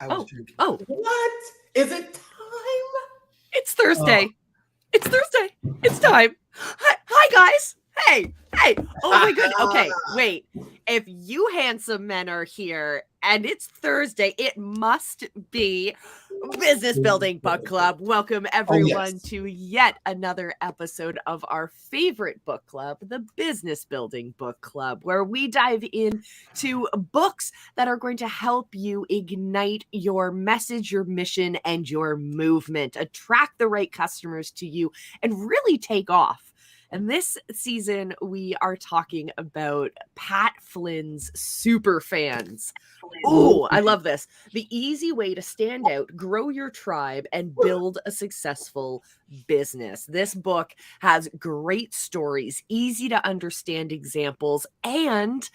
I was drinking. What? Is it time? It's Thursday. It's Thursday. It's time. Hi, guys. Hey. Oh my goodness. Okay, wait. If you handsome men are here and it's Thursday, it must be Business Building Book Club. Welcome everyone to yet another episode of our favorite book club, the Business Building Book Club, where we dive into books that are going to help you ignite your message, your mission, and your movement, attract the right customers to you, and really take off. And this season, we are talking about Pat Flynn's Superfans. Oh, I love this. The easy way to stand out, grow your tribe, and build a successful business. This book has great stories, easy to understand examples, and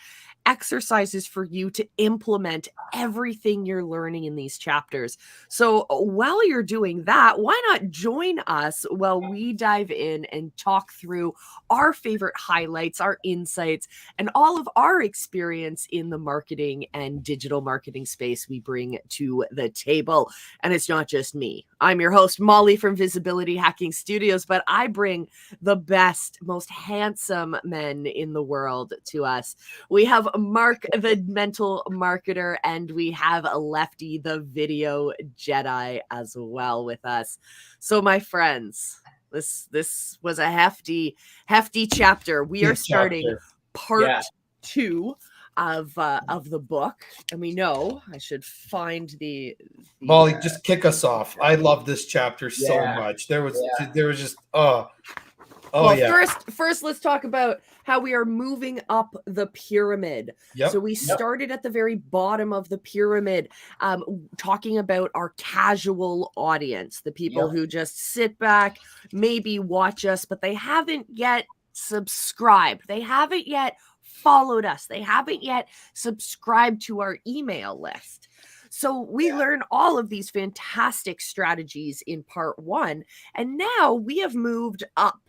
exercises for you to implement everything you're learning in these chapters. So while you're doing that, why not join us while we dive in and talk through our favorite highlights, our insights, and all of our experience in the marketing and digital marketing space we bring to the table. And it's not just me. I'm your host, Molly from Visibility Hacking Studios, but I bring the best, most handsome men in the world to us. We have Mark, the mental marketer, and we have Lefty, the video Jedi, as well with us. So, my friends, this was a hefty chapter. We are starting part 2 of the book, and we know I should find the Molly, just kick us off. I love this chapter so much. There was just First, let's talk about how we are moving up the pyramid. So we started at the very bottom of the pyramid, talking about our casual audience, the people who just sit back, maybe watch us, but they haven't yet subscribed. They haven't yet followed us. They haven't yet subscribed to our email list. So we learn all of these fantastic strategies in part 1, and now we have moved up.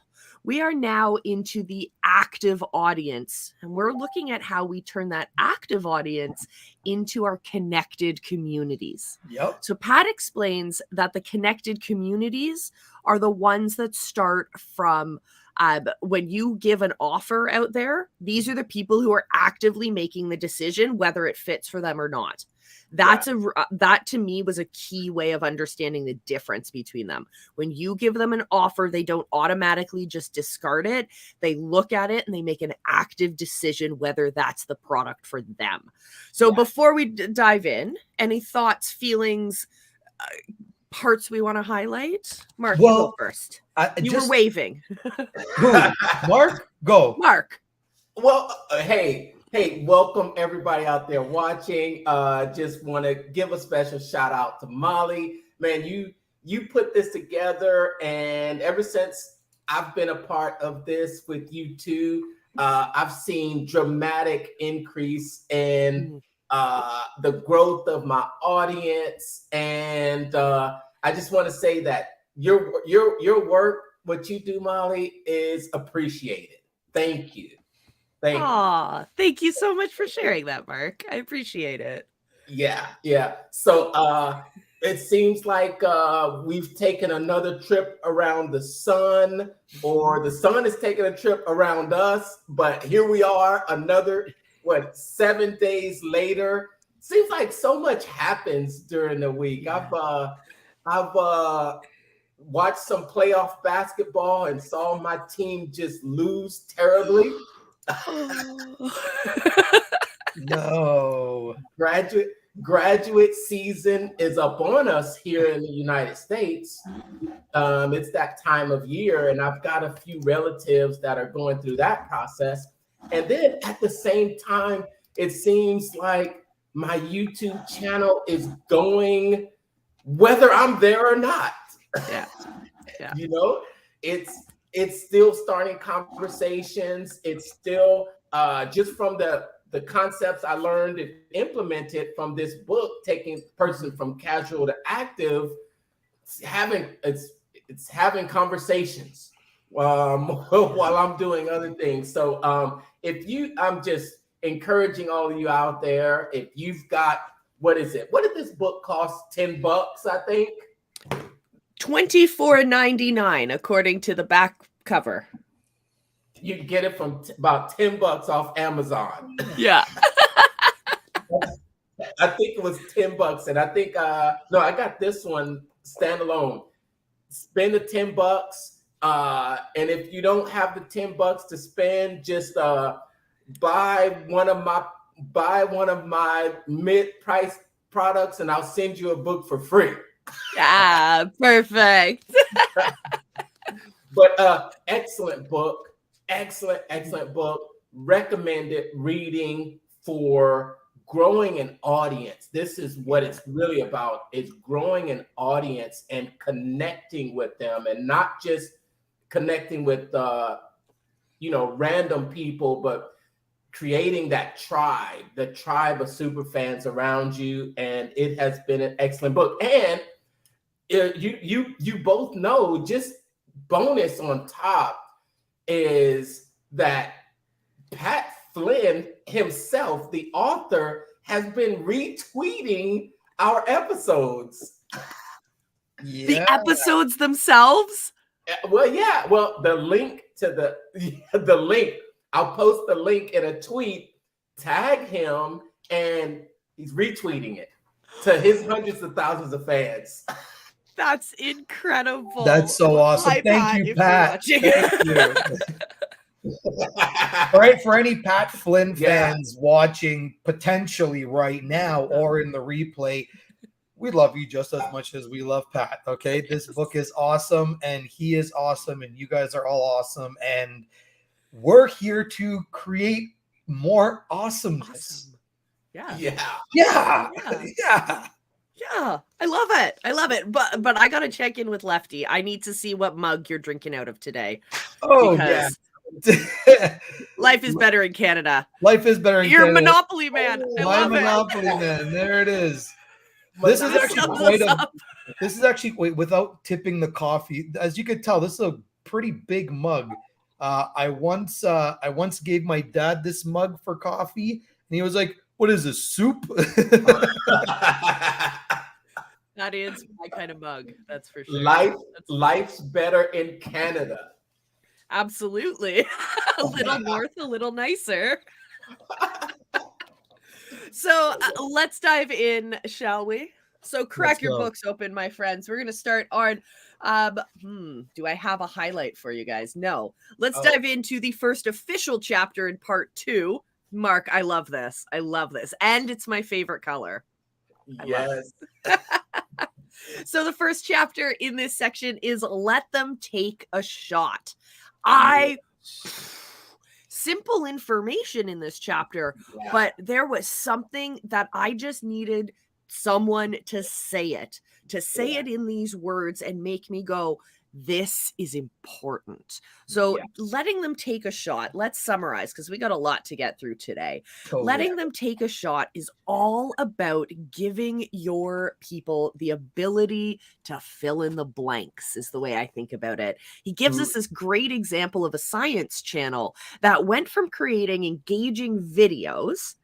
We are now into the active audience, and we're looking at how we turn that active audience into our connected communities. So Pat explains that the connected communities are the ones that start from when you give an offer out there. These are the people who are actively making the decision whether it fits for them or not. That to me was a key way of understanding the difference between them. When you give them an offer, they don't automatically just discard it. They look at it and they make an active decision whether that's the product for them. So before we dive in, any thoughts, feelings, parts we want to highlight? Mark, you go first. You were waving. Who? Mark? Go. Mark. Well, hey, welcome everybody out there watching. Just want to give a special shout out to Molly. Man, you put this together, and ever since I've been a part of this with you two, I've seen dramatic increase in the growth of my audience. And I just want to say that your work, what you do, Molly, is appreciated. Thank you. Thank you so much for sharing that, Mark. I appreciate it. Yeah. So it seems like we've taken another trip around the sun, or the sun is taking a trip around us. But here we are, another 7 days later. Seems like so much happens during the week. I've watched some playoff basketball and saw my team just lose terribly. No. Graduate season is upon us here in the United States. It's that time of year, and I've got a few relatives that are going through that process. And then at the same time, it seems like my YouTube channel is going whether I'm there or not. You know, it's still starting conversations. It's still just from the concepts I learned and implemented from this book, taking person from casual to active, it's having conversations while I'm doing other things. So I'm just encouraging all of you out there, if you've got what is it? What did this book cost? $10, I think. $24.99 according to the back cover. You can get it from about $10 off Amazon. Yeah. I think it was $10, and I think no, I got this one standalone. Spend the $10, and if you don't have the $10 to spend, just buy one of my mid-price products, and I'll send you a book for free. Yeah, perfect. But excellent book, excellent book. Recommended reading for growing an audience. This is what it's really about, is growing an audience and connecting with them, and not just connecting with random people, but creating that tribe, the tribe of super fans around you. And it has been an excellent book. And you both know, just bonus on top is that Pat Flynn himself, the author, has been retweeting our episodes. Yeah. The episodes themselves? Well, yeah. Well, the link to the link, I'll post the link in a tweet, tag him, and he's retweeting it to his hundreds of thousands of fans. That's incredible. That's so awesome. Hi, Thank you, if you're Pat. watching. Thank you. All right, for any Pat Flynn fans watching potentially right now or in the replay, we love you just as much as we love Pat. Okay, this book is awesome, and he is awesome, and you guys are all awesome, and we're here to create more awesomeness. Yeah. I love it. But I gotta check in with Lefty. I need to see what mug you're drinking out of today. Oh, because life is better in Canada. Life is better in You're Canada. Monopoly man. I love Monopoly man. There it is. This is actually without tipping the coffee. As you could tell, this is a pretty big mug. I once gave my dad this mug for coffee, and he was like, "What is this, soup?" That is my kind of mug. That's for sure. Life's better in Canada. Absolutely. A little north, a little nicer. So let's dive in, shall we? So crack your books open, my friends. We're going to start on, do I have a highlight for you guys? No. Let's dive into the first official chapter in part 2. Mark, I love this. And it's my favorite color. Yes. So the first chapter in this section is Let Them Take a Shot. Simple information in this chapter, but there was something that I just needed someone to say it in these words and make me go, this is important. So letting them take a shot. Let's summarize because we got a lot to get through today. Letting them take a shot is all about giving your people the ability to fill in the blanks, is the way I think about it. He gives us this great example of a science channel that went from creating engaging videos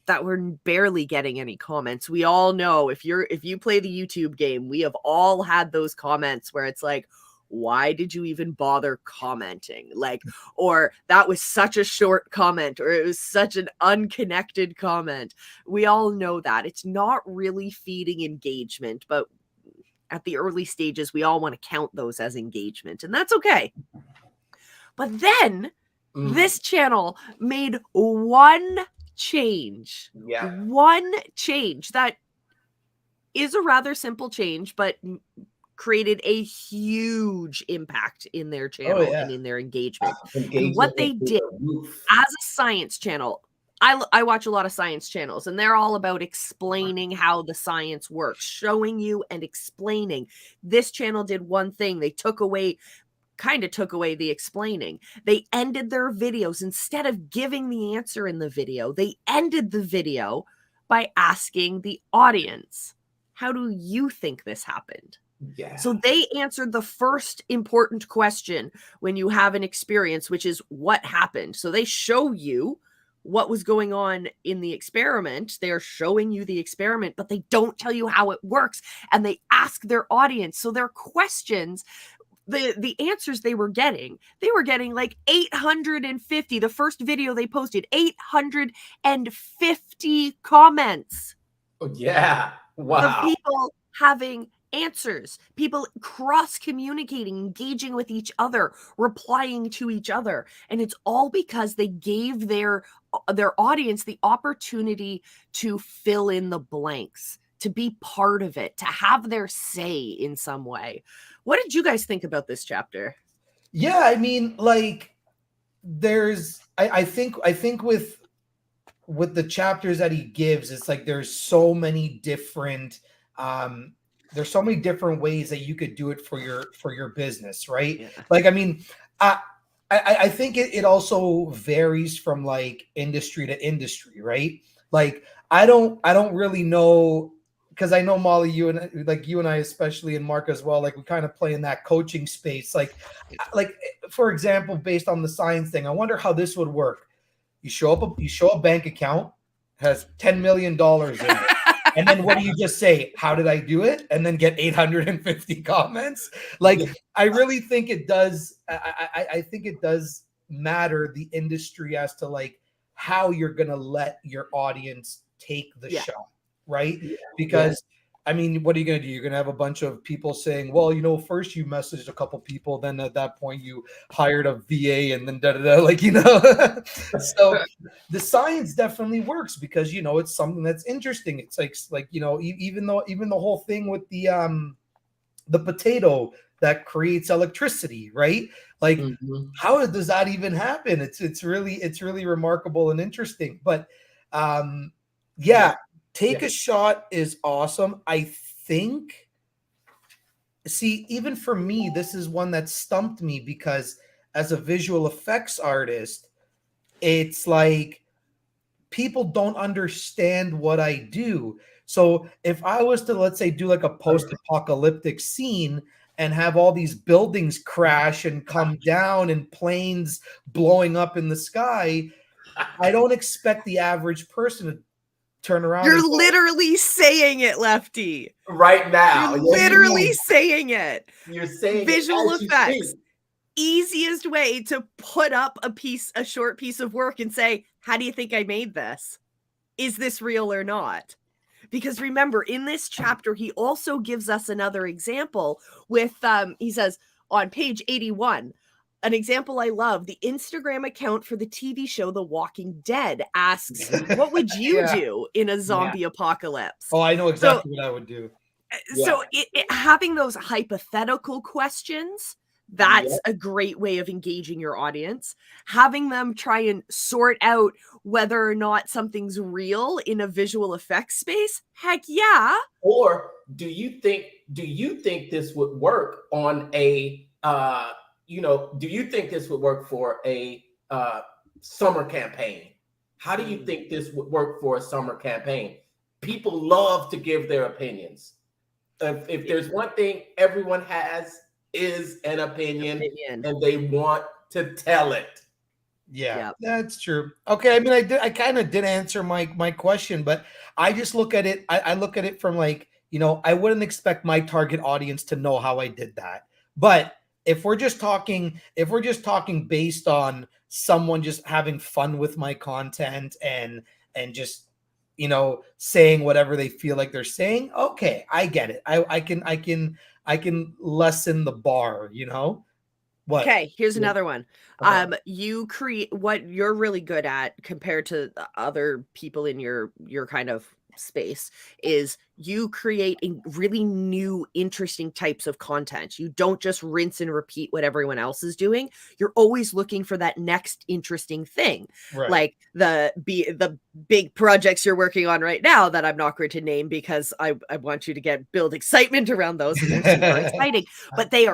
that were barely getting any comments. We all know if you play the YouTube game, we have all had those comments where it's like, why did you even bother commenting? Like, or that was such a short comment, or it was such an unconnected comment. We all know that. It's not really feeding engagement, but at the early stages, we all want to count those as engagement, and that's okay. But then this channel made one change. One change that is a rather simple change, but created a huge impact in their channel and in their engagement. And what they did as a science channel, I watch a lot of science channels, and they're all about explaining how the science works, showing you and explaining. This channel did one thing. They took away the explaining. They ended their videos. Instead of giving the answer in the video, they ended the video by asking the audience, how do you think this happened? So they answered the first important question when you have an experience, which is what happened. So they show you what was going on in the experiment. They're showing you the experiment, but they don't tell you how it works. And they ask their audience. So their questions, the answers they were getting like 850. The first video they posted, 850 comments. Yeah. Wow. Of people having answers, people cross communicating, engaging with each other, replying to each other. And it's all because they gave their audience the opportunity to fill in the blanks, to be part of it, to have their say in some way. What did you guys think about this chapter? Yeah, I mean, like, I think with the chapters that he gives, it's like there's so many different ways that you could do it for your business, right? Yeah. Like, I mean, I think it also varies from like industry to industry, right? Like, I don't really know, because I know, Molly, you and I especially, and Mark as well, like we kind of play in that coaching space. Like for example, based on the science thing, I wonder how this would work. You show a bank account, has $10 million in it. And then what do you just say? How did I do it? And then get 850 comments. Like, I really think it does. I think it does matter, the industry, as to like how you're going to let your audience take the shot. Right. Yeah. Because I mean, what are you going to do? You're going to have a bunch of people saying, well, first you messaged a couple people, then at that point you hired a VA, and then like, so the science definitely works because, it's something that's interesting. It's like, even the whole thing with the potato that creates electricity, right? Like, how does that even happen? It's really remarkable and interesting. But take a shot is awesome. I think, see, even for me, this is one that stumped me because as a visual effects artist, it's like people don't understand what I do. So if I was to, let's say, do like a post-apocalyptic scene and have all these buildings crash and come down and planes blowing up in the sky, I don't expect the average person to turn around. You're literally saying it, Lefty. Right now. You're literally saying it. You're saying visual effects. Easiest way to put up a short piece of work and say, how do you think I made this? Is this real or not? Because remember, in this chapter, he also gives us another example with, he says on page 81, an example I love, the Instagram account for the TV show The Walking Dead asks, what would you do in a zombie apocalypse? Oh, I know exactly what I would do. So having those hypothetical questions, that's a great way of engaging your audience. Having them try and sort out whether or not something's real in a visual effects space, heck yeah. Or do you think this would work on a do you think this would work for a summer campaign? How do you think this would work for a summer campaign? People love to give their opinions. If there's one thing everyone has, is an opinion. And they want to tell it. Yeah, that's true. Okay, I mean, I kind of did answer my question, but I just look at it. I look at it from like, I wouldn't expect my target audience to know how I did that. But if we're just talking based on someone just having fun with my content and just saying whatever they feel like they're saying, okay, I get it. I can lessen the bar, What? Okay, here's another one. You create what you're really good at compared to the other people in your kind of space is you create really new, interesting types of content. You don't just rinse and repeat what everyone else is doing. You're always looking for that next interesting thing. Right. Like the big projects you're working on right now that I'm not going to name because I want you to build excitement around those, and they're super exciting. But they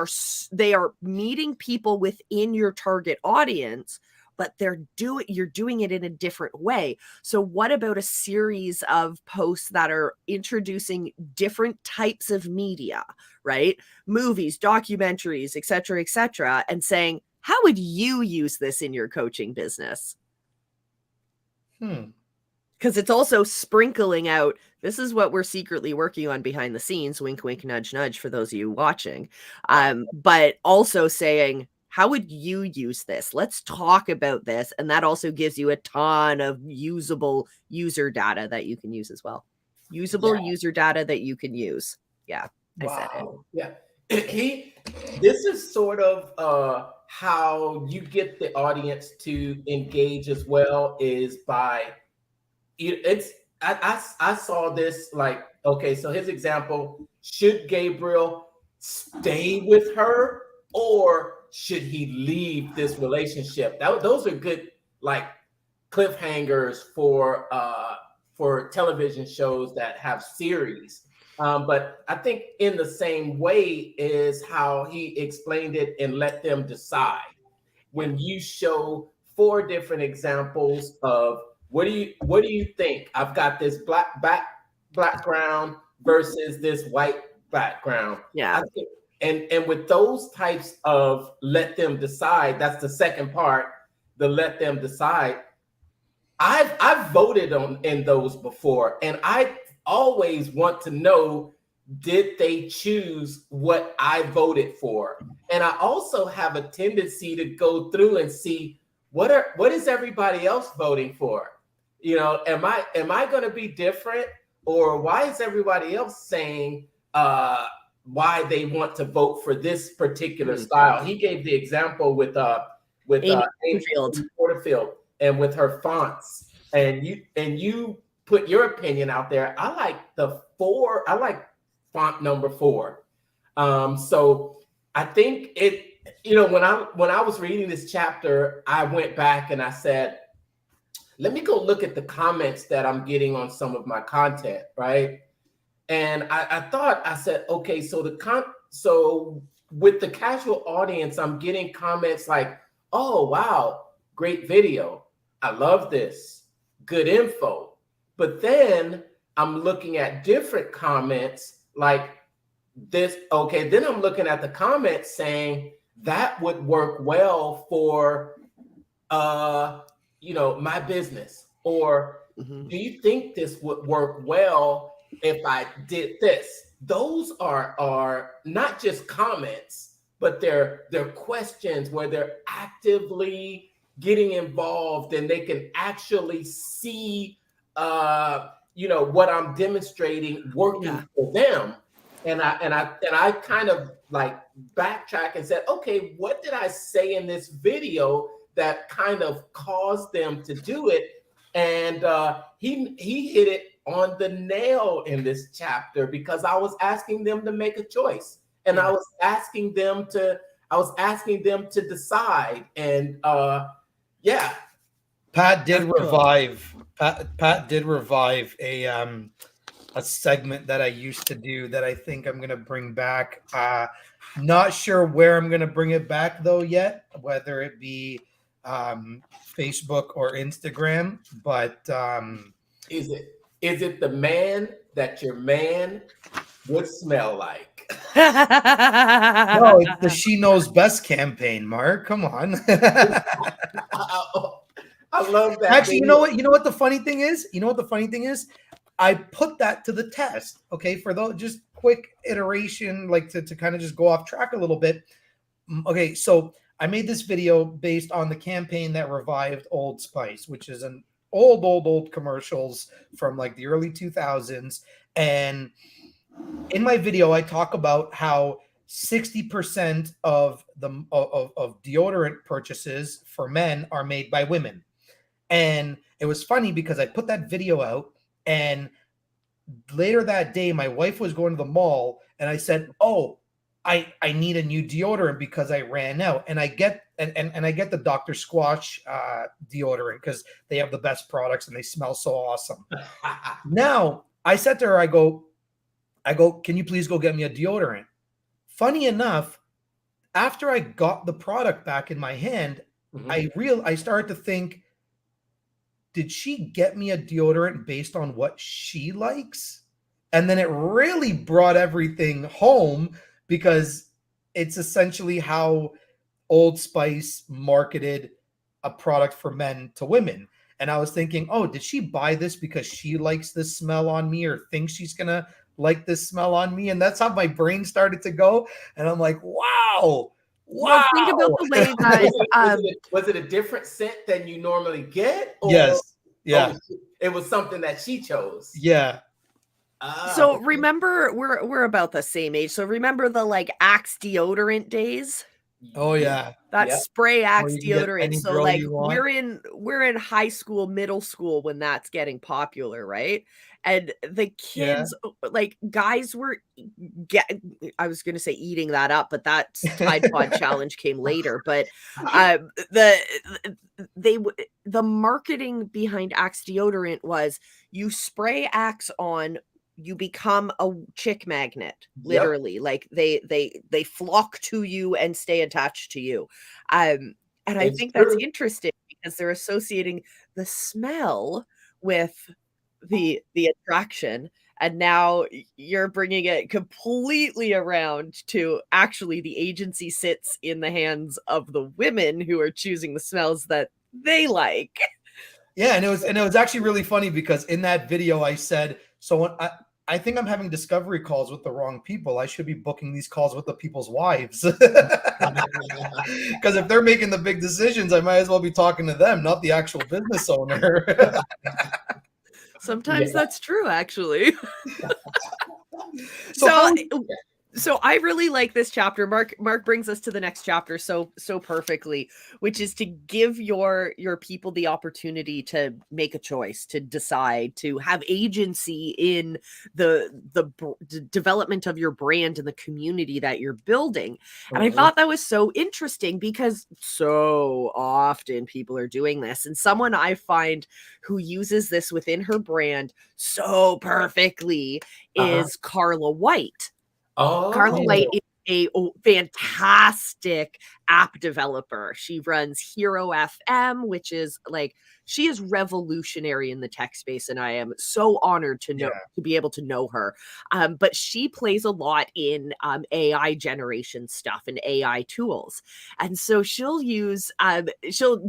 are meeting people within your target audience, but you're doing it in a different way. So what about a series of posts that are introducing different types of media, right? Movies, documentaries, et cetera, and saying, how would you use this in your coaching business? Because it's also sprinkling out, this is what we're secretly working on behind the scenes, wink, wink, nudge, nudge, for those of you watching. But also saying, how would you use this? Let's talk about this. And that also gives you a ton of usable user data that you can use as well. Usable user data that you can use. Yeah, I said it. Yeah. This is sort of how you get the audience to engage as well, is by I saw this like, okay, so his example, should Gabriel stay with her or should he leave this relationship? Those are good like cliffhangers for television shows that have series. But I think in the same way is how he explained it in Let Them Decide. When you show 4 different examples of what do you think? I've got this black background versus this white background. Yeah. And with those types of Let Them Decide, that's the second part, the Let Them Decide. I've voted in those before, and I always want to know, did they choose what I voted for? And I also have a tendency to go through and see what is everybody else voting for? You know, am I going to be different, or why is everybody else saying why they want to vote for this particular style? He gave the example with Amy Porterfield and with her fonts, and you put your opinion out there. I like font number 4. So I think it, you know, when I was reading this chapter, I went back and I said, let me go look at the comments that I'm getting on some of my content, right? And I said, okay, so with the casual audience, I'm getting comments like, oh, wow, great video. I love this. Good info. But then I'm looking at different comments like this. Okay, then I'm looking at the comments saying that would work well for, my business. Or do you think this would work well if I did this? Those are not just comments, but they're questions where they're actively getting involved, and they can actually see what I'm demonstrating working for them. And I kind of like backtrack and said, okay, what did I say in this video that kind of caused them to do it? And he hit it on the nail in this chapter, because I was asking them to make a choice, and I was asking them to decide. And Pat did revive a segment that I used to do that I think I'm gonna bring back. Not sure where I'm gonna bring it back though yet, whether it be Facebook or Instagram. But is it the man that your man would smell like? No, it's the She Knows Best campaign, Mark. Come on. I love that. Actually, you know what the funny thing is? I put that to the test. Okay, for those just quick iteration, like to kind of just go off track a little bit. Okay, so I made this video based on the campaign that revived Old Spice, which is an old commercials from like the early 2000s. And in my video, I talk about how 60% of deodorant purchases for men are made by women. And it was funny because I put that video out, and later that day, my wife was going to the mall, and I said, "Oh, I need a new deodorant because I ran out." And I get I get the Dr. Squatch deodorant because they have the best products and they smell so awesome. Now I said to her, I go, "Can you please go get me a deodorant?" Funny enough, after I got the product back in my hand, I started to think, did she get me a deodorant based on what she likes? And then it really brought everything home, because it's essentially how Old Spice marketed a product for men to women. And I was thinking, oh, did she buy this because she likes this smell on me or thinks she's gonna like this smell on me? And that's how my brain started to go. And I'm like, wow. Well, think about the way that Was it a different scent than you normally get? Or, yes. Yeah. It was something that she chose. Yeah. So remember, we're about the same age. So remember the like Axe deodorant days? Oh yeah. That spray Axe you can get deodorant. any So girl like you want. we're in high school, middle school when that's getting popular, right? And the kids, like guys were I was gonna say eating that up, but that Tide Pod challenge came later. But the marketing behind Axe deodorant was you spray Axe on, you become a chick magnet, literally. Like they flock to you and stay attached to you. And I think that's interesting because they're associating the smell with the attraction, and now you're bringing it completely around to actually the agency sits in the hands of the women who are choosing the smells that they like. Yeah, and it was actually really funny because in that video I said, so when I think I'm having discovery calls with the wrong people. I should be booking these calls with the people's wives. Because if they're making the big decisions, I might as well be talking to them, not the actual business owner. Sometimes that's true, actually. So I really like this chapter. Mark brings us to the next chapter so perfectly, which is to give your people the opportunity to make a choice, to decide, to have agency in the development of your brand and the community that you're building. And I thought that was so interesting because so often people are doing this. And someone I find who uses this within her brand so perfectly is Carla White. Carla White is a fantastic app developer. She runs Hero FM, which is like, she is revolutionary in the tech space, and I am so honored to know to be able to know her. But she plays a lot in AI generation stuff and AI tools, and so she'll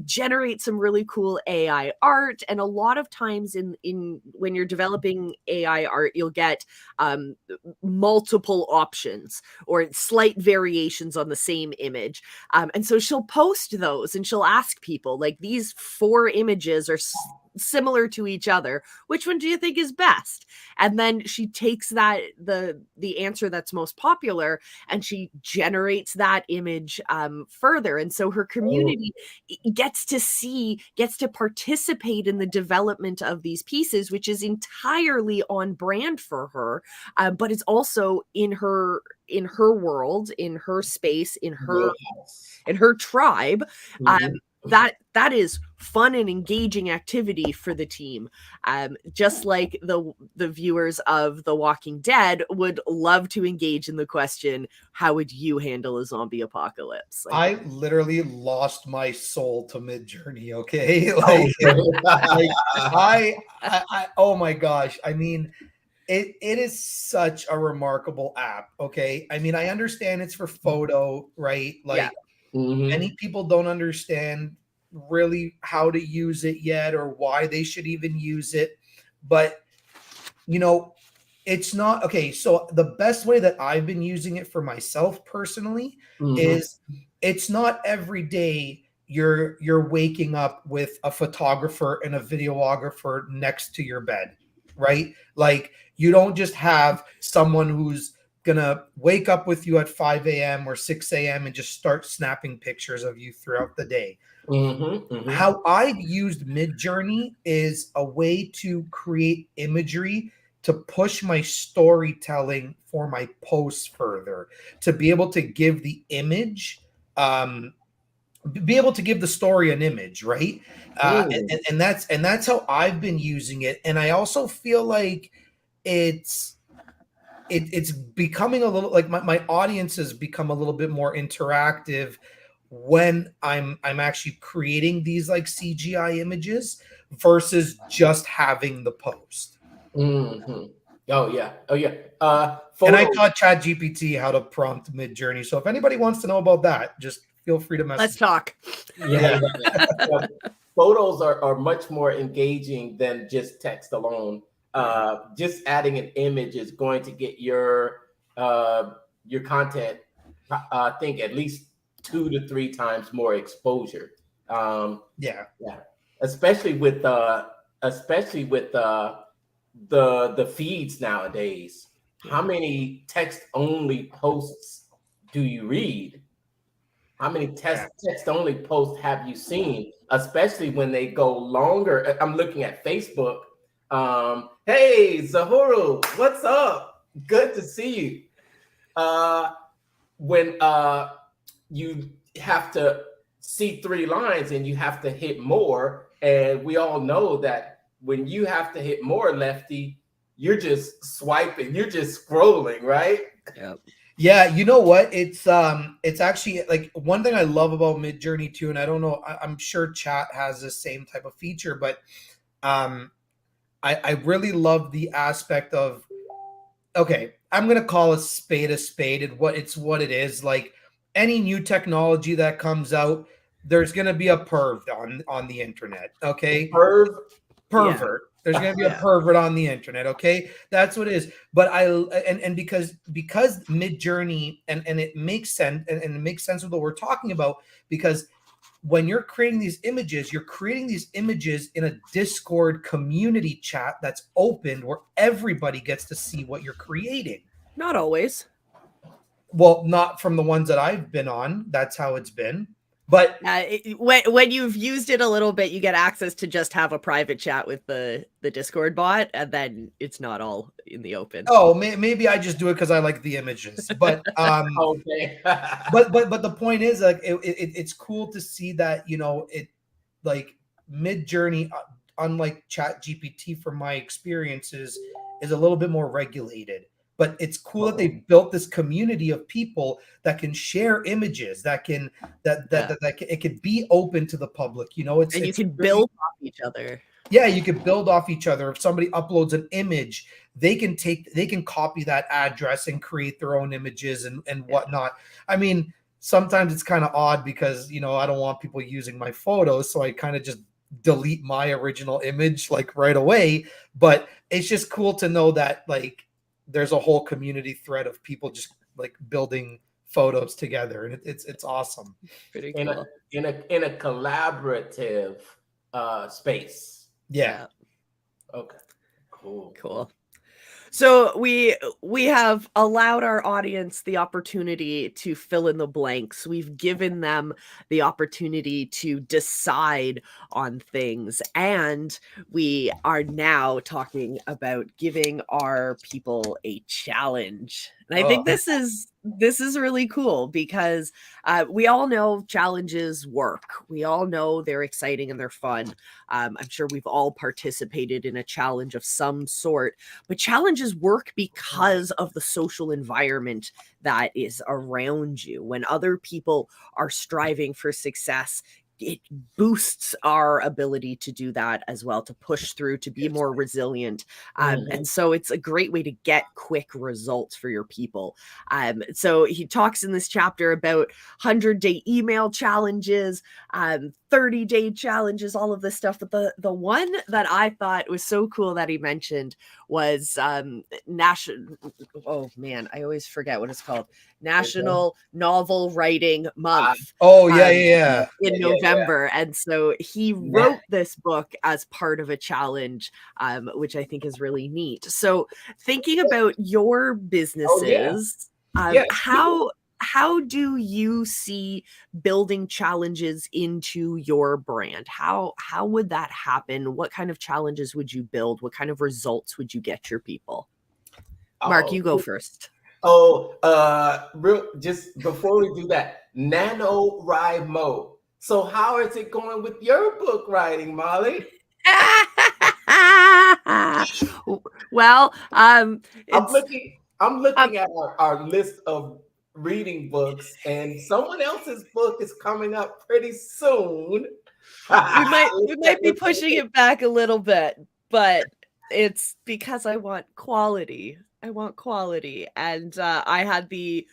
generate some really cool AI art. And a lot of times in when you're developing AI art, you'll get multiple options or slight variations on the same image, and so she'll post those and she'll ask people, like, these 4 images are similar to each other, which one do you think is best? And then she takes that the answer that's most popular and she generates that image further. And so her community gets to participate in the development of these pieces, which is entirely on brand for her, but it's also in her world, in her space, in her tribe. That is fun and engaging activity for the team. Just like the viewers of The Walking Dead would love to engage in the question, how would you handle a zombie apocalypse? Like, I literally lost my soul to Midjourney, okay? Like, I oh my gosh. I mean, it is such a remarkable app, okay? I mean, I understand it's for photo, right? Like, many people don't understand really how to use it yet or why they should even use it. But, you know, it's not okay. So the best way that I've been using it for myself personally is it's not every day you're waking up with a photographer and a videographer next to your bed, right? Like, you don't just have someone who's gonna wake up with you at 5 a.m. or 6 a.m. and just start snapping pictures of you throughout the day. How I've used Midjourney is a way to create imagery to push my storytelling for my posts further, to be able to give the image, be able to give the story an image, right? And that's how I've been using it. And I also feel like it's becoming a little like my audience has become a little bit more interactive when I'm actually creating these like CGI images versus just having the post. Oh yeah. And I taught ChatGPT how to prompt Midjourney. So if anybody wants to know about that, just feel free to message. Let's talk. Yeah. Yeah. Photos are much more engaging than just text alone. Just adding an image is going to get your content, I think, at least 2 to 3 times more exposure. Yeah. Especially with the feeds nowadays. How many text only posts do you read? How many text only posts have you seen? Especially when they go longer. I'm looking at Facebook. Hey, Zahuru, what's up? Good to see you. When you have to see 3 lines and you have to hit more, and we all know that when you have to hit more, Lefty, you're just swiping, you're just scrolling, right? Yep. Yeah, you know what? It's actually like one thing I love about Midjourney too, and I don't know, I'm sure chat has the same type of feature, but I really love the aspect of, okay, I'm gonna call a spade, and what it is. Like any new technology that comes out, there's gonna be a perv on the internet. Okay, Pervert. There's gonna be a pervert on the internet. Okay, that's what it is. But because Midjourney and it makes sense and it makes sense with what we're talking about, because when you're creating these images, you're creating these images in a Discord community chat that's open where everybody gets to see what you're creating. Not always. Well, not from the ones that I've been on. That's how it's been. But when you've used it a little bit, you get access to just have a private chat with the Discord bot, and then it's not all in the open. Oh, maybe I just do it because I like the images. But Okay. but the point is, like, it's cool to see that, you know, it, like, Midjourney, unlike ChatGPT, from my experiences, is a little bit more regulated. But it's cool that they built this community of people that can share images, that it could be open to the public. You know, and you can build off each other. Yeah, you can build off each other. If somebody uploads an image, they can copy that address and create their own images and whatnot. I mean, sometimes it's kind of odd because, you know, I don't want people using my photos, so I kind of just delete my original image like right away. But it's just cool to know that, like, there's a whole community thread of people just like building photos together, and it's awesome. Pretty cool. In a collaborative space. Yeah. Okay. Cool. So we have allowed our audience the opportunity to fill in the blanks. We've given them the opportunity to decide on things, and we are now talking about giving our people a challenge. And I think this is really cool because we all know challenges work. We all know they're exciting and they're fun. I'm sure we've all participated in a challenge of some sort, but challenges work because of the social environment that is around you. When other people are striving for success, it boosts our ability to do that as well, to push through, to be more resilient. And so it's a great way to get quick results for your people. So he talks in this chapter about 100-day email challenges, 30-day challenges, all of this stuff. But the one that I thought was so cool that he mentioned was national. Oh man, I always forget what it's called. National Novel Writing Month. In November. And so he wrote this book as part of a challenge, which I think is really neat. So thinking about your businesses, how do you see building challenges into your brand? How would that happen? What kind of challenges would you build? What kind of results would you get your people? Mark, you go first. Just before we do that, NaNoWriMo. So how is it going with your book writing, Molly? Well, I'm looking at our list of reading books, and someone else's book is coming up pretty soon. we might be pushing it back a little bit, but it's because I want quality. And I had the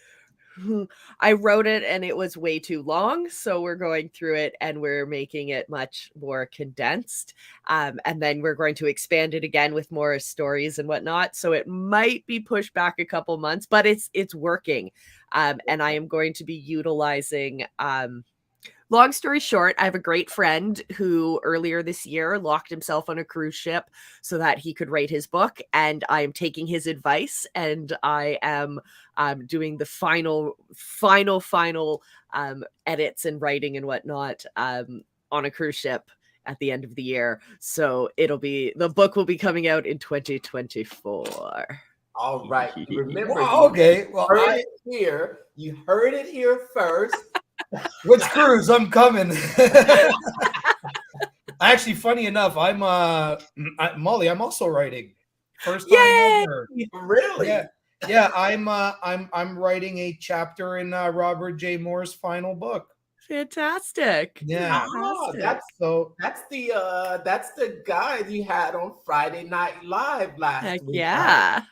I wrote it and it was way too long. So we're going through it and we're making it much more condensed. And then we're going to expand it again with more stories and whatnot. So it might be pushed back a couple months, but it's working. And I am going to be utilizing long story short, I have a great friend who earlier this year locked himself on a cruise ship so that he could write his book. And I am taking his advice and I am doing the final edits and writing and whatnot on a cruise ship at the end of the year. So the book will be coming out in 2024. All right. Remember, Well, okay. Well, you heard it here first. Which cruise? I'm coming. Actually, funny enough, I'm Molly. I'm also writing. First time ever. Really? Yeah. I'm writing a chapter in Robert J. Moore's final book. Fantastic. Yeah. That's the guy you had on Friday Night Live last week. Yeah.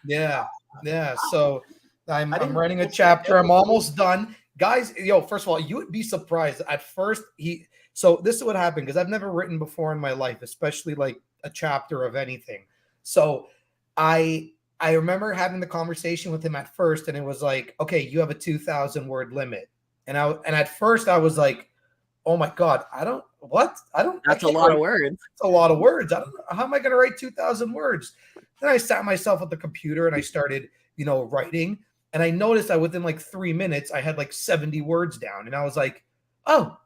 Yeah. So I'm writing a chapter. I'm almost done. Guys, first of all, you would be surprised. At first, so this is what happened, because I've never written before in my life, especially like a chapter of anything. So I remember having the conversation with him at first, and it was like, okay, you have a 2,000 word limit. And at first I was like, oh my God, that's a lot of words. It's a lot of words. I don't know. How am I going to write 2,000 words? Then I sat myself at the computer and I started, writing. And I noticed that within like 3 minutes, I had like 70 words down. And I was like, oh,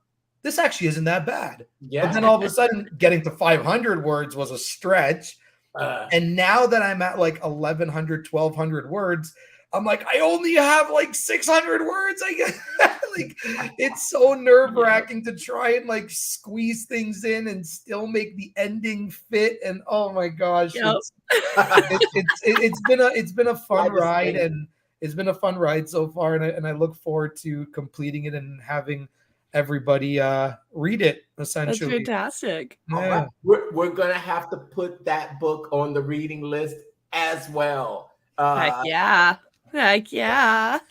this actually isn't that bad. Yeah. But then all of a sudden, getting to 500 words was a stretch. And now that I'm at like 1,100, 1,200 words, I'm like, I only have like 600 words. I guess. Like, it's so nerve-wracking to try and like squeeze things in and still make the ending fit. And oh my gosh, Yep. it's been a fun ride, and it's been a fun ride so far, and I look forward to completing it and having everybody read it, essentially. That's fantastic. Yeah. We're gonna have to put that book on the reading list as well. Heck yeah. Can't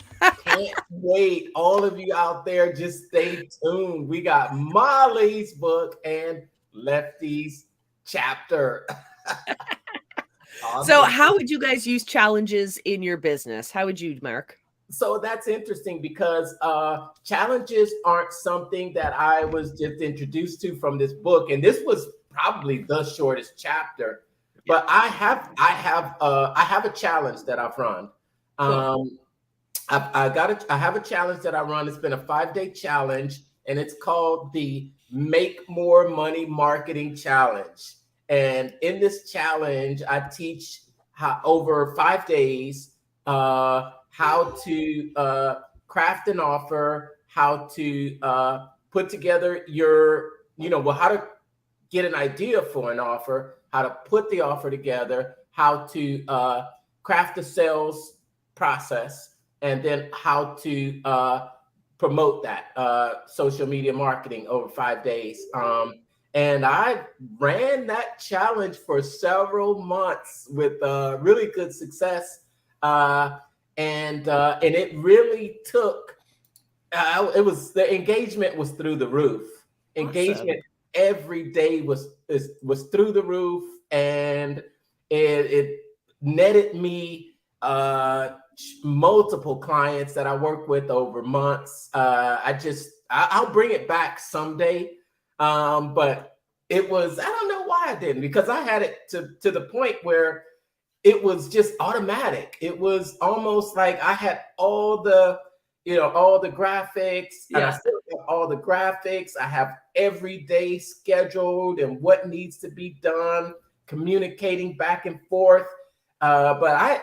wait. All of you out there, just stay tuned. We got Molly's book and Lefty's chapter. Awesome. So how would you guys use challenges in your business? How would you, Mark? So that's interesting, because challenges aren't something that I was just introduced to from this book. And this was probably the shortest chapter, but I have a challenge that I've run. I have a challenge that I run. It's been a 5-day challenge, and it's called the Make More Money Marketing Challenge. And in this challenge, I teach how over 5 days how to craft an offer, how to put together how to get an idea for an offer, how to put the offer together, how to craft the sales process, and then how to promote that social media marketing over 5 days. And I ran that challenge for several months with really good success. And it really took, the engagement was through the roof. Awesome. Engagement every day was through the roof, and it netted me multiple clients that I worked with over months. I'll bring it back someday. But it was, I don't know why I didn't, because I had it to the point where it was just automatic. It was almost like I had all the graphics, and I still have all the graphics. I have every day scheduled and what needs to be done, communicating back and forth. There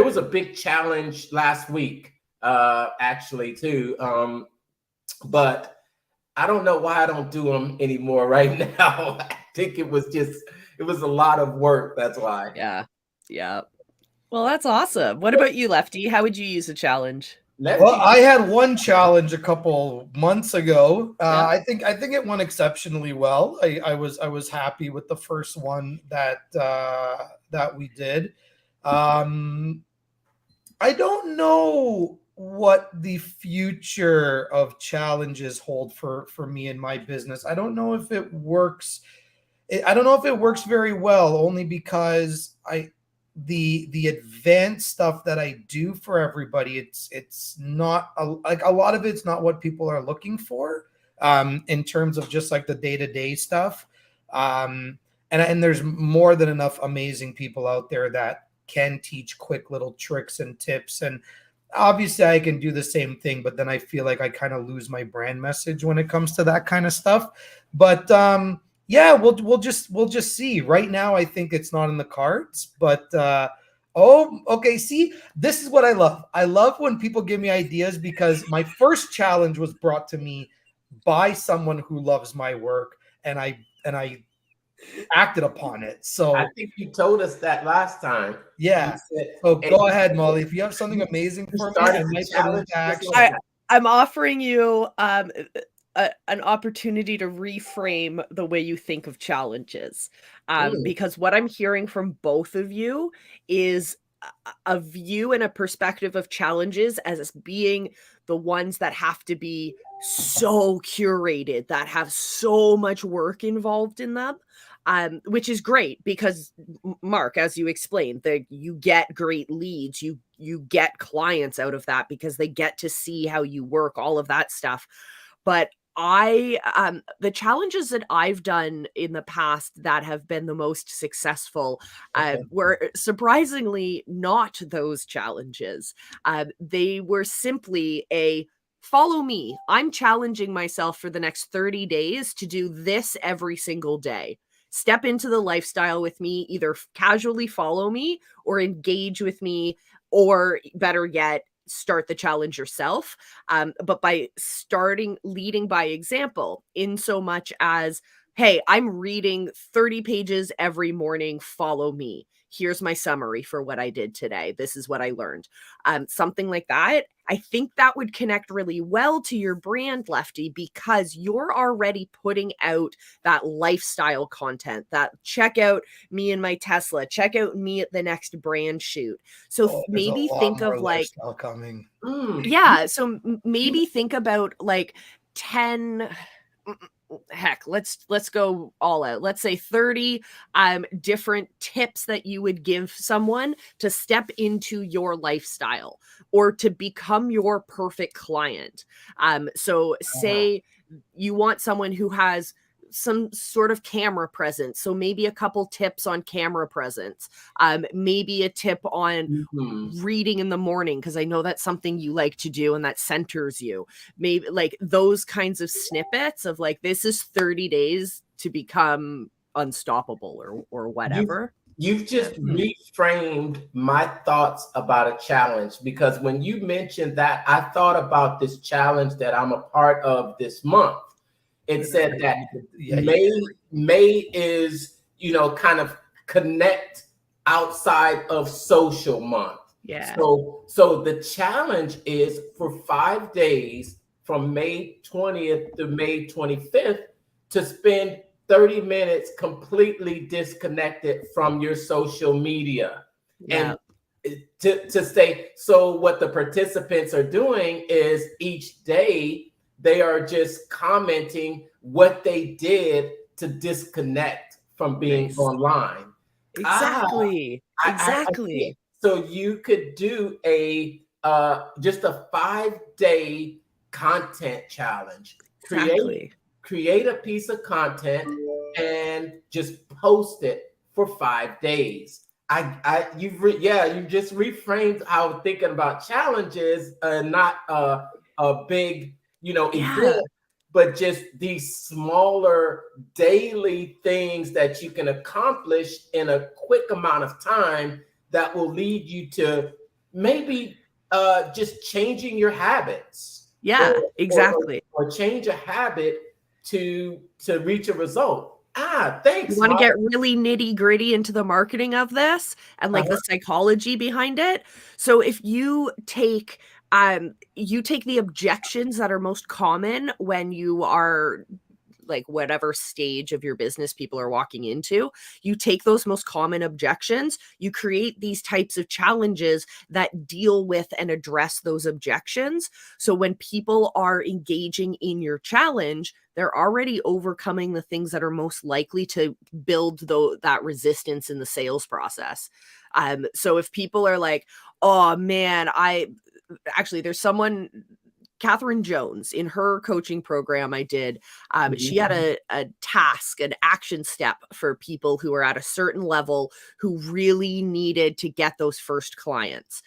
was a big challenge last week, actually too. But I don't know why I don't do them anymore right now. I think it was a lot of work. That's why. Yeah. Well, that's awesome. What about you, Lefty? How would you use a challenge? Well, I had one challenge a couple months ago. I think it went exceptionally well. I was happy with the first one that we did. I don't know what the future of challenges hold for me and my business. I don't know if it works. I don't know if it works very well, only because the advanced stuff that I do for everybody, it's not like a lot of it's not what people are looking for, in terms of just like the day-to-day stuff. And there's more than enough amazing people out there that can teach quick little tricks and tips. And obviously I can do the same thing, but then I feel like I kind of lose my brand message when it comes to that kind of stuff. But yeah, we'll just see. Right now, I think it's not in the cards, but oh, okay. See, this is what I love. I love when people give me ideas, because my first challenge was brought to me by someone who loves my work, and I acted upon it. So I think you told us that last time. yeah. So go ahead, Molly. If you have something amazing for me, I might put it into action. I'm offering you an opportunity to reframe the way you think of challenges, because what I'm hearing from both of you is a view and a perspective of challenges as being the ones that have to be so curated, that have so much work involved in them. Which is great, because Mark, as you explained, that you get great leads, you get clients out of that because they get to see how you work, all of that stuff. But the challenges that I've done in the past that have been the most successful were surprisingly not those challenges. They were simply a follow me. I'm challenging myself for the next 30 days to do this every single day. Step into the lifestyle with me, either casually follow me or engage with me, or better yet, start the challenge yourself. But by leading by example, in so much as, hey, I'm reading 30 pages every morning, follow me. Here's my summary for what I did today. This is what I learned. Something like that. I think that would connect really well to your brand, Lefty, because you're already putting out that lifestyle content, that check out me and my Tesla, check out me at the next brand shoot. So maybe think of like, coming. Yeah. So maybe think about like 10, heck, let's go all out. Let's say 30 different tips that you would give someone to step into your lifestyle or to become your perfect client. So say you want someone who has some sort of camera presence. So maybe a couple tips on camera presence, maybe a tip on reading in the morning, because I know that's something you like to do and that centers you. Maybe like those kinds of snippets of like, this is 30 days to become unstoppable or whatever. You've just reframed my thoughts about a challenge, because when you mentioned that, I thought about this challenge that I'm a part of this month. It said that May is, kind of connect outside of social month. Yeah. So the challenge is for 5 days from May 20th to May 25th to spend 30 minutes completely disconnected from your social media. Yeah. And to stay. So what the participants are doing is each day they are just commenting what they did to disconnect from being online. Exactly. Exactly. So you could do just a 5-day content challenge. Create a piece of content and just post it for 5 days. You just reframed how I'm thinking about challenges, not a big event, but just these smaller daily things that you can accomplish in a quick amount of time that will lead you to maybe just changing your habits. Exactly. Or change a habit to reach a result. Thanks. You want to get really nitty gritty into the marketing of this and like the psychology behind it. So if you take the objections that are most common when you are like whatever stage of your business people are walking into, you take those most common objections, you create these types of challenges that deal with and address those objections. So when people are engaging in your challenge, they're already overcoming the things that are most likely to build that resistance in the sales process. So if people are like, oh man, there's someone, Catherine Jones, in her coaching program I did, she had a task, an action step for people who are at a certain level who really needed to get those first clients.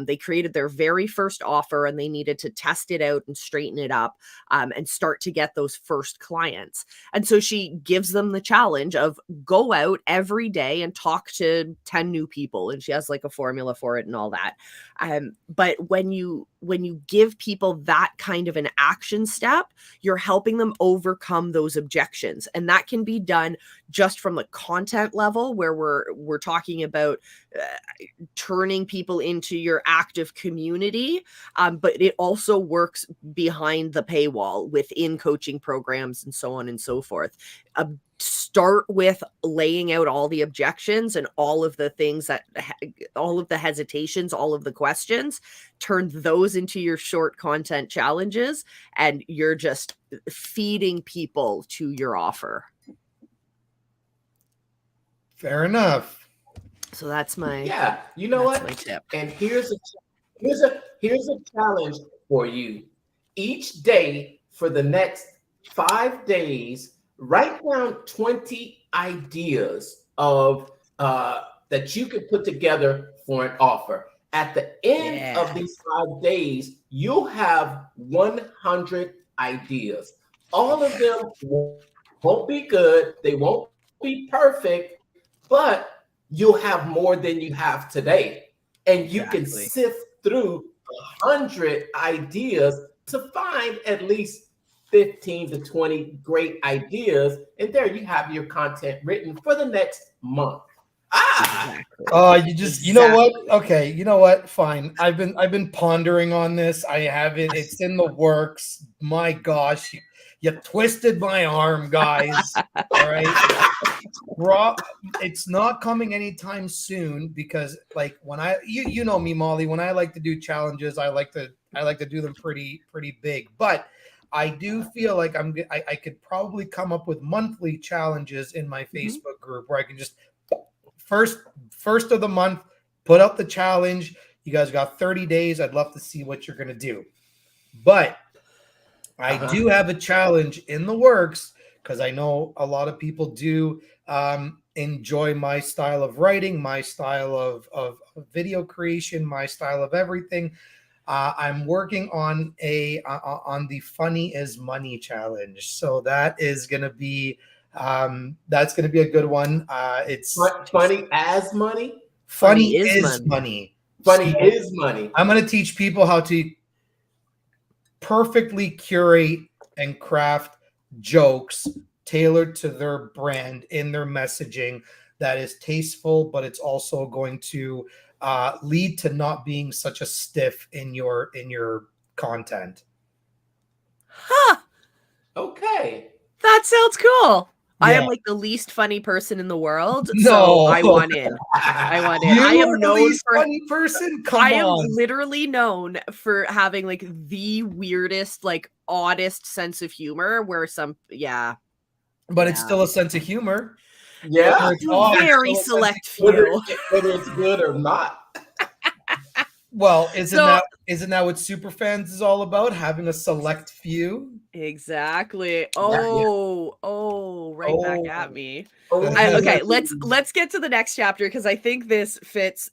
They created their very first offer and they needed to test it out and straighten it up and start to get those first clients. And so she gives them the challenge of go out every day and talk to 10 new people. And she has like a formula for it and all that. But when you give people that kind of an action step, you're helping them overcome those objections. And that can be done just from the content level, where we're talking about turning people into your active community. But it also works behind the paywall within coaching programs and so on and so forth. Start with laying out all the objections and all of the things that, all of the hesitations, all of the questions, turn those into your short content challenges, and you're just feeding people to your offer. Fair enough. So that's my, you know what? my tip. And here's a challenge for you. Each day for the next 5 days, write down 20 ideas of that you could put together for an offer. At the end of these 5 days, you'll have 100 ideas. All of them won't be good. They won't be perfect, but you'll have more than you have today. And you can sift through 100 ideas to find at least 15 to 20 great ideas. And there you have your content written for the next month. You know what? Okay, you know what? Fine. I've been pondering on this. I have it. It's in the works. My gosh, you twisted my arm, guys. All right. It's not coming anytime soon because, like, when you know me, Molly, when I like to do challenges, I like to do them pretty big. But I do feel like I could probably come up with monthly challenges in my Facebook group where I can just first of the month put out the challenge. You guys got 30 days. I'd love to see what you're gonna do. But I do have a challenge in the works because I know a lot of people do enjoy my style of writing, my style of video creation, my style of everything. I'm working on the Funny is Money challenge. So that is going to be that's going to be a good one. It's funny as money. Funny is money. Funny is money. I'm going to teach people how to perfectly curate and craft jokes tailored to their brand in their messaging that is tasteful, but it's also going to lead to not being such a stiff in your content. Huh. Okay. That sounds cool. Yeah. I am like the least funny person in the world. No. So I want in. I want in. I am known least for funny person. Come I am on. literally known for having like the weirdest, like oddest sense of humor where But it's still a sense of humor. Yeah. Very select few. Whether it's good or not. Well, isn't that what Superfans is all about? Having a select few? Exactly. Right back at me. Oh. Okay, let's get to the next chapter because I think this fits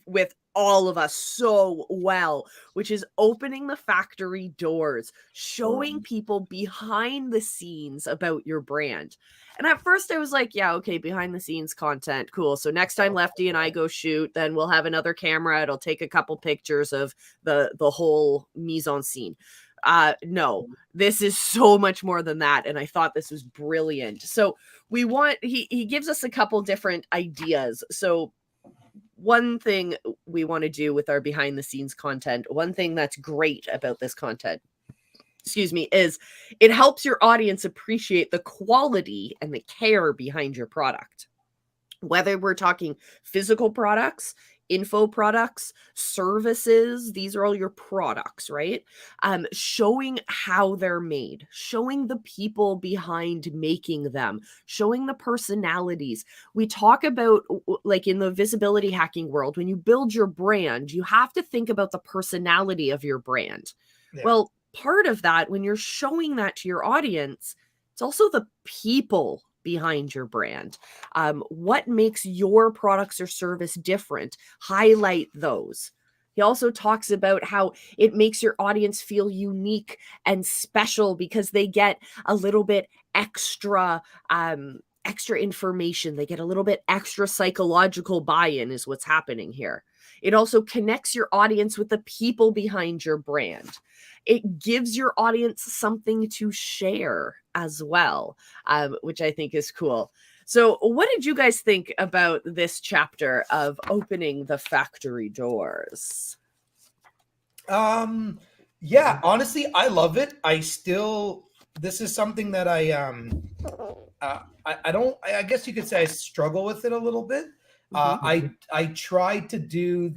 with all of us so well, which is opening the factory doors, showing people behind the scenes about your brand. And at first I was like, yeah, okay, behind the scenes content, cool. So next time Lefty and I go shoot, then we'll have another camera. It'll take a couple pictures of the whole mise en scene. No, this is so much more than that. And I thought this was brilliant. So he gives us a couple different ideas. So one thing we want to do with our behind the scenes content, one thing that's great about this content excuse me, is it helps your audience appreciate the quality and the care behind your product. Whether we're talking physical products, info products, services, these are all your products, right? Showing how they're made, showing the people behind making them, showing the personalities. We talk about, like in the visibility hacking world, when you build your brand, you have to think about the personality of your brand. Yeah. Well, part of that, when you're showing that to your audience, it's also the people behind your brand. What makes your products or service different? Highlight those. He also talks about how it makes your audience feel unique and special because they get a little bit extra extra information. They get a little bit extra psychological buy-in is what's happening here. It also connects your audience with the people behind your brand. It gives your audience something to share as well, which I think is cool. So what did you guys think about this chapter of opening the factory doors? Yeah, honestly, I love it. This is something that I don't, I guess you could say I struggle with it a little bit. I tried to do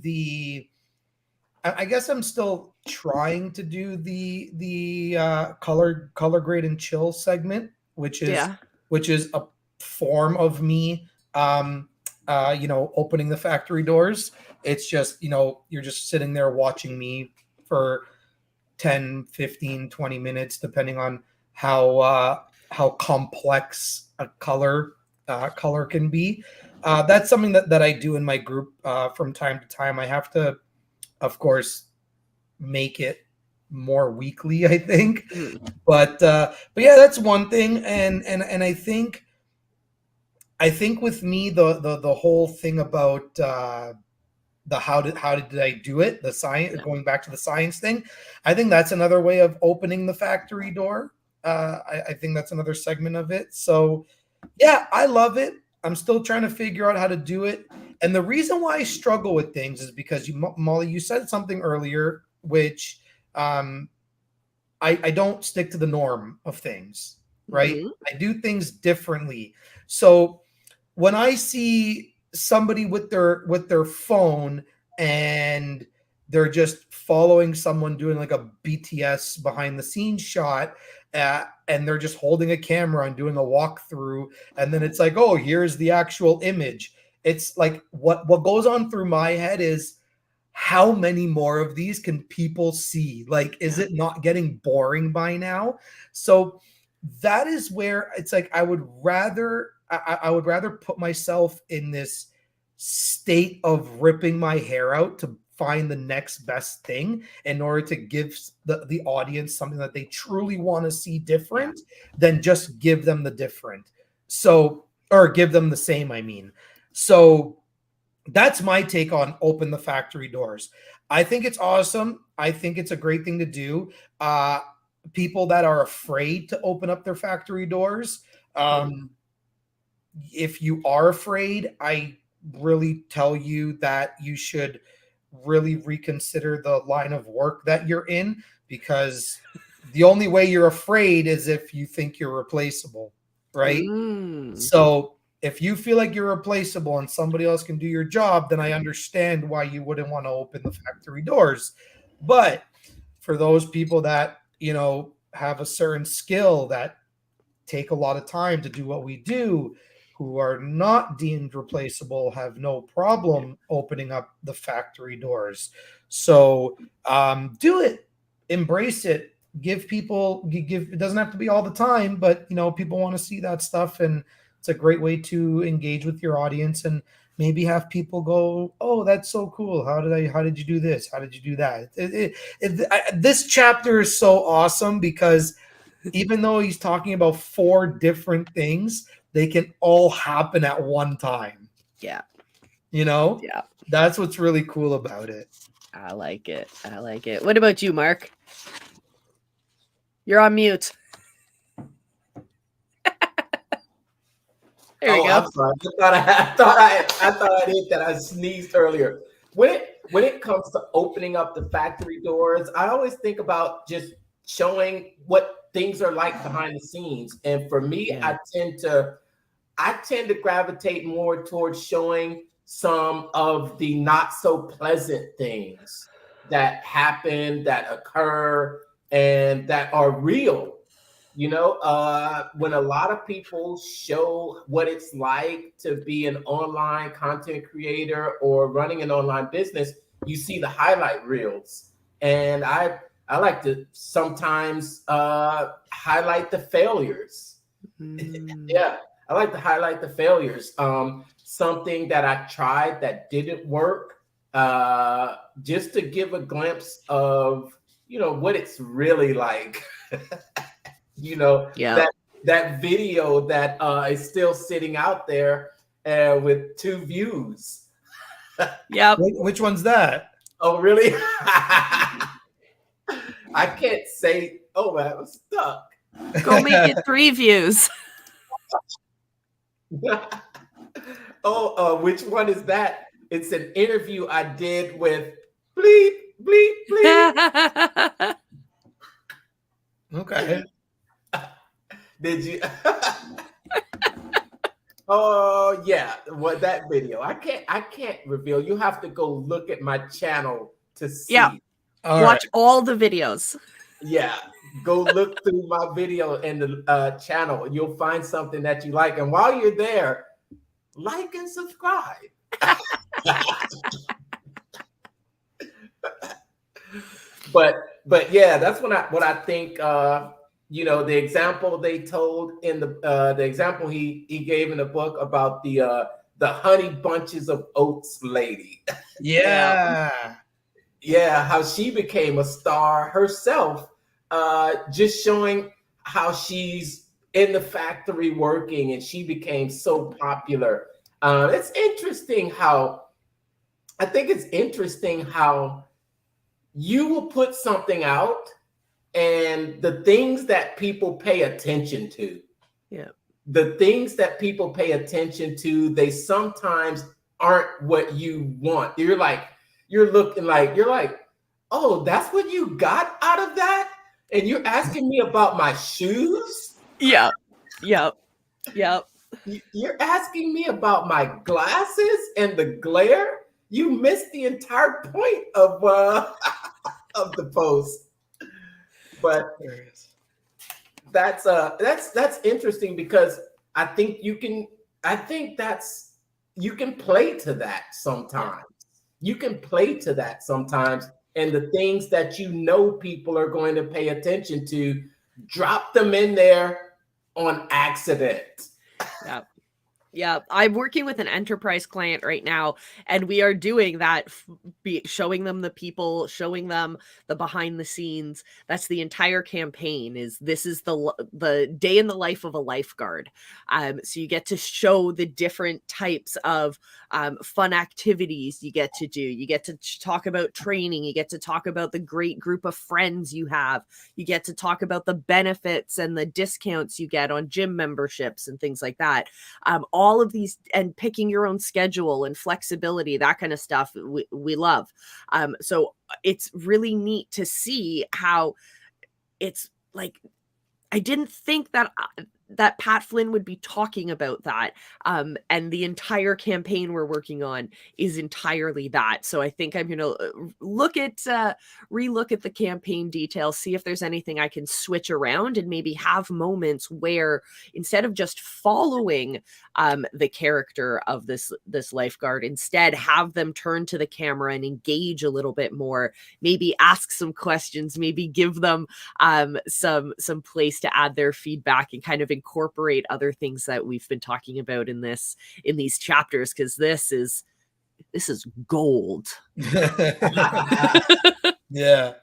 I guess I'm still trying to do the color grade and chill segment, which is a form of me opening the factory doors. It's just, you're just sitting there watching me for 10, 15, 20 minutes, depending on how complex a color can be. That's something that I do in my group from time to time. I have to, of course, make it more weekly, I think. But yeah, that's one thing. And I think with me, the whole thing about the how did I do it, the science, going back to the science thing, I think that's another way of opening the factory door. I think that's another segment of it. So yeah, I love it. I'm still trying to figure out how to do it. And the reason why I struggle with things is because Molly, you said something earlier, which I don't stick to the norm of things, right? I do things differently. So when I see somebody with their phone and they're just following someone doing like a BTS behind the scenes shot, and they're just holding a camera and doing a walkthrough, and then it's like, oh, here's the actual image. It's like what goes on through my head is, how many more of these can people see? Like, is it not getting boring by now? So that is where it's like I would rather put myself in this state of ripping my hair out to find the next best thing in order to give the audience something that they truly want to see different than just give them the different. So, or give them the same, I mean. So that's my take on open the factory doors. I think it's awesome. I think it's a great thing to do. People that are afraid to open up their factory doors, if you are afraid, I really tell you that you should really reconsider the line of work that you're in, because the only way you're afraid is if you think you're replaceable, right? So if you feel like you're replaceable and somebody else can do your job, then I understand why you wouldn't want to open the factory doors. But for those people that, have a certain skill, that take a lot of time to do what we do, who are not deemed replaceable, have no problem opening up the factory doors. So do it, embrace it, give people, it doesn't have to be all the time, but people want to see that stuff, and it's a great way to engage with your audience and maybe have people go, oh, that's so cool. How did you do this? How did you do that? This chapter is so awesome because even though he's talking about 4 different things, they can all happen at one time. Yeah. Yeah. That's what's really cool about it. I like it. What about you, Mark? You're on mute. There you go. I'm sorry. I thought I did that. I sneezed earlier. When it comes to opening up the factory doors, I always think about just showing what things are like behind the scenes. And for me, I tend to gravitate more towards showing some of the not so pleasant things that happen, that occur, and that are real. You know, when a lot of people show what it's like to be an online content creator or running an online business, you see the highlight reels. And I like to sometimes highlight the failures. Yeah, I like to highlight the failures. Something that I tried that didn't work, just to give a glimpse of, you know, what it's really like. You know, that video that is still sitting out there with 2 views. Yeah. Which one's that? Oh, really? I can't say. Oh, I was stuck. Go make it 3 views. Which one is that? It's an interview I did with bleep, bleep, bleep. Okay. Did you? Oh yeah, what that video? I can't reveal. You have to go look at my channel to see. Yeah. Watch all the videos. Yeah, go look through my video in the channel. You'll find something that you like, and while you're there, like and subscribe. But yeah, that's what I think. You know, the example they told in the example he gave in the book about the honey bunches of oats lady. Yeah. Yeah, how she became a star herself, just showing how she's in the factory working and she became so popular. It's interesting how you will put something out and the things that people pay attention to. Yeah. The things that people pay attention to, they sometimes aren't what you want. You're like, oh, that's what you got out of that? And you're asking me about my shoes? Yeah. Yep. You're asking me about my glasses and the glare? You missed the entire point of of the post. But that's interesting because I think you can play to that sometimes. You can play to that sometimes, and the things that you know people are going to pay attention to, drop them in there on accident. Yeah, I'm working with an enterprise client right now, and we are doing that, showing them the people, showing them the behind the scenes. That's the entire campaign. This is the day in the life of a lifeguard. So you get to show the different types of fun activities you get to do. You get to talk about training. You get to talk about the great group of friends you have. You get to talk about the benefits and the discounts you get on gym memberships and things like that. All of these, and picking your own schedule and flexibility, that kind of stuff we love. So it's really neat to see how it's like, I didn't think that Pat Flynn would be talking about that. And the entire campaign we're working on is entirely that. So I think I'm going to relook at the campaign details, see if there's anything I can switch around, and maybe have moments where instead of just following the character of this lifeguard, instead have them turn to the camera and engage a little bit more, maybe ask some questions, maybe give them some place to add their feedback and kind of incorporate other things that we've been talking about in these chapters, because this is gold. Yeah.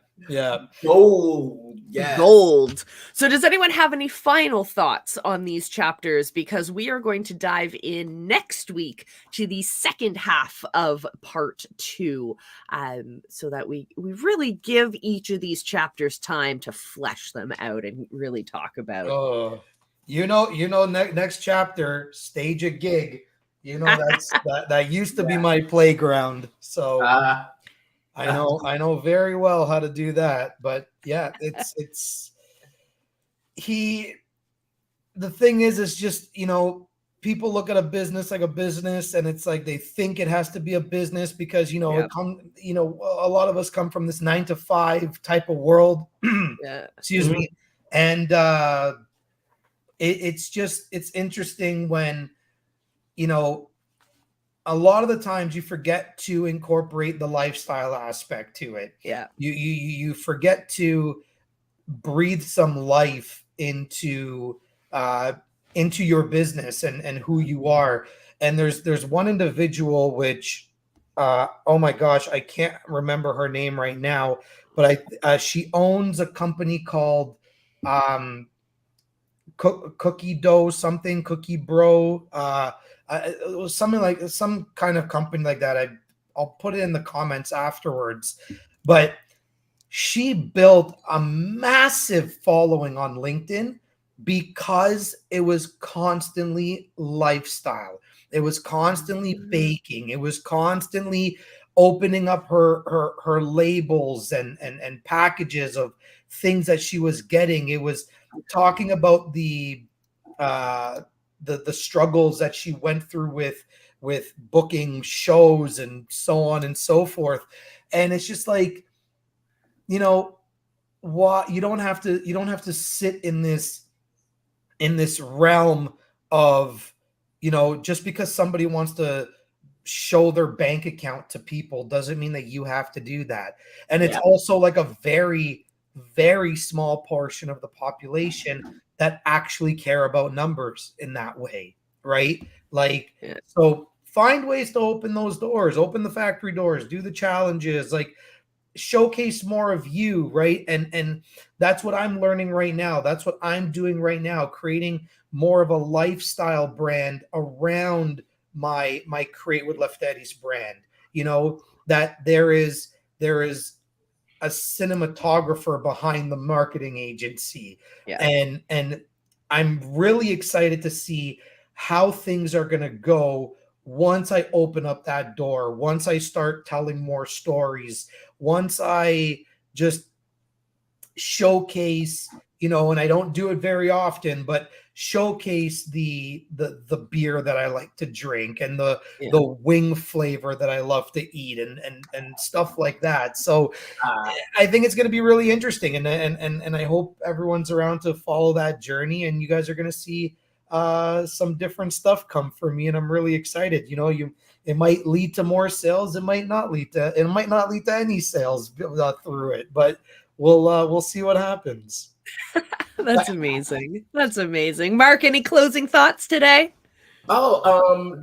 Gold. Yes. Gold. So does anyone have any final thoughts on these chapters? Because we are going to dive in next week to the second half of part 2, so that we really give each of these chapters time to flesh them out and really talk about. Next chapter, stage a gig. That used to be my playground. So I know very well how to do that. But yeah, it's he. The thing is just, people look at a business like a business, and it's like they think it has to be a business because it a lot of us come from this 9 to 5 type of world. Yeah. Excuse me. And it's interesting when a lot of the times you forget to incorporate the lifestyle aspect to it. Yeah. You forget to breathe some life into your business and who you are. And there's one individual which oh my gosh, I can't remember her name right now, but she owns a company called Cookie Dough something, Cookie Bro. It was something like some kind of company like that. I'll put it in the comments afterwards. But she built a massive following on LinkedIn because it was constantly lifestyle. It was constantly baking. It was constantly opening up her labels and packages of things that she was getting. It was talking about the struggles that she went through with booking shows and so on and so forth. And it's just like, what you don't have to sit in this realm of, just because somebody wants to show their bank account to people doesn't mean that you have to do that. And it's also like a very, very small portion of the population that actually care about numbers in that way, right? Like, so find ways to open those doors, open the factory doors, do the challenges, like showcase more of you, right? And that's what I'm learning right now. That's what I'm doing right now, creating more of a lifestyle brand around my Create with Leftetti's brand. That there is a cinematographer behind the marketing agency. And I'm really excited to see how things are going to go once I open up that door, once I start telling more stories, once I just showcase, and I don't do it very often, but showcase the beer that I like to drink and the wing flavor that I love to eat and stuff like that. So I think it's going to be really interesting, and I hope everyone's around to follow that journey, and you guys are going to see some different stuff come for me, and I'm really excited. It might lead to more sales, it might not lead to any sales through it, but we'll see what happens. That's amazing. That's amazing. Mark, any closing thoughts today?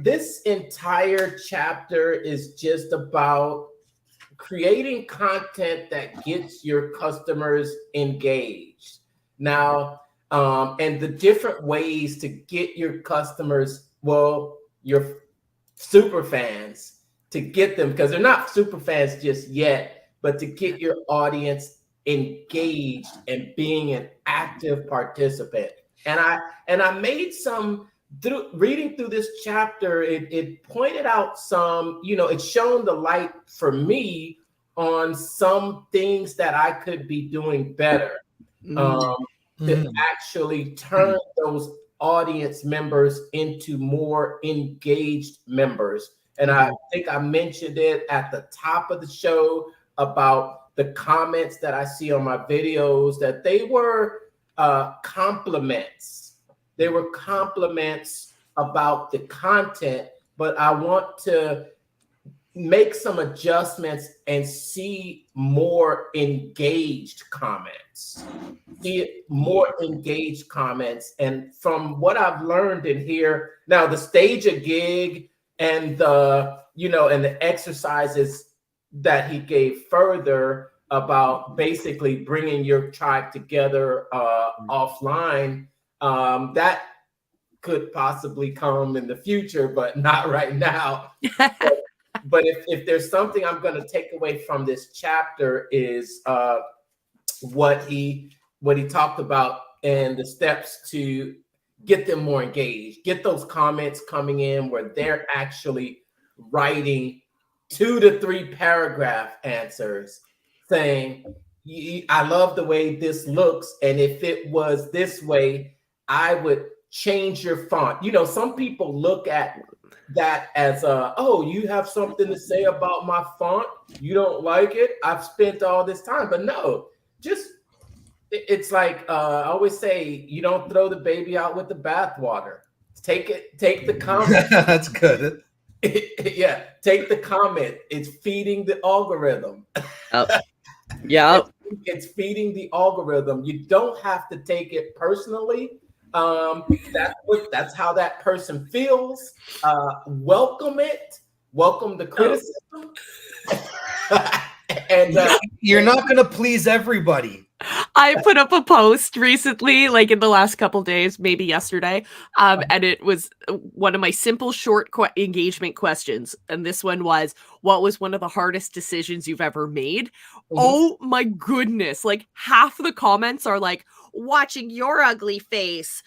This entire chapter is just about creating content that gets your customers engaged. Now, and the different ways to get your customers, your super fans, to get them, because they're not super fans just yet, but to get your audience engaged and being an active participant. And I made some, reading through this chapter, it pointed out some, it's shown the light for me on some things that I could be doing better. To actually turn those audience members into more engaged members. And I think I mentioned it at the top of the show about the comments that I see on my videos, that they were compliments. They were compliments about the content, but I want to make some adjustments and see more engaged comments. And from what I've learned in here, now the stage a gig and the exercises that he gave further about basically bringing your tribe together offline, that could possibly come in the future, but not right now. But if there's something I'm going to take away from this chapter is what he talked about and the steps to get them more engaged, get those comments coming in where they're actually writing 2 to 3 paragraph answers saying, I love the way this looks. And if it was this way, I would change your font. You know, some people look at that as oh, you have something to say about my font? You don't like it? I've spent all this time. But no, just it's like I always say, you don't throw the baby out with the bathwater. Take the comment. That's good. Yeah, take the comment. It's feeding the algorithm. Yeah. It's feeding the algorithm. You don't have to take it personally. That's how that person feels. Welcome it. Welcome the criticism. And you're not going to please everybody. I put up a post recently, like in the last couple days, maybe yesterday, and it was one of my simple, short engagement questions. And this one was, what was one of the hardest decisions you've ever made? Mm-hmm. Oh my goodness. Like half the comments are like, watching your ugly face.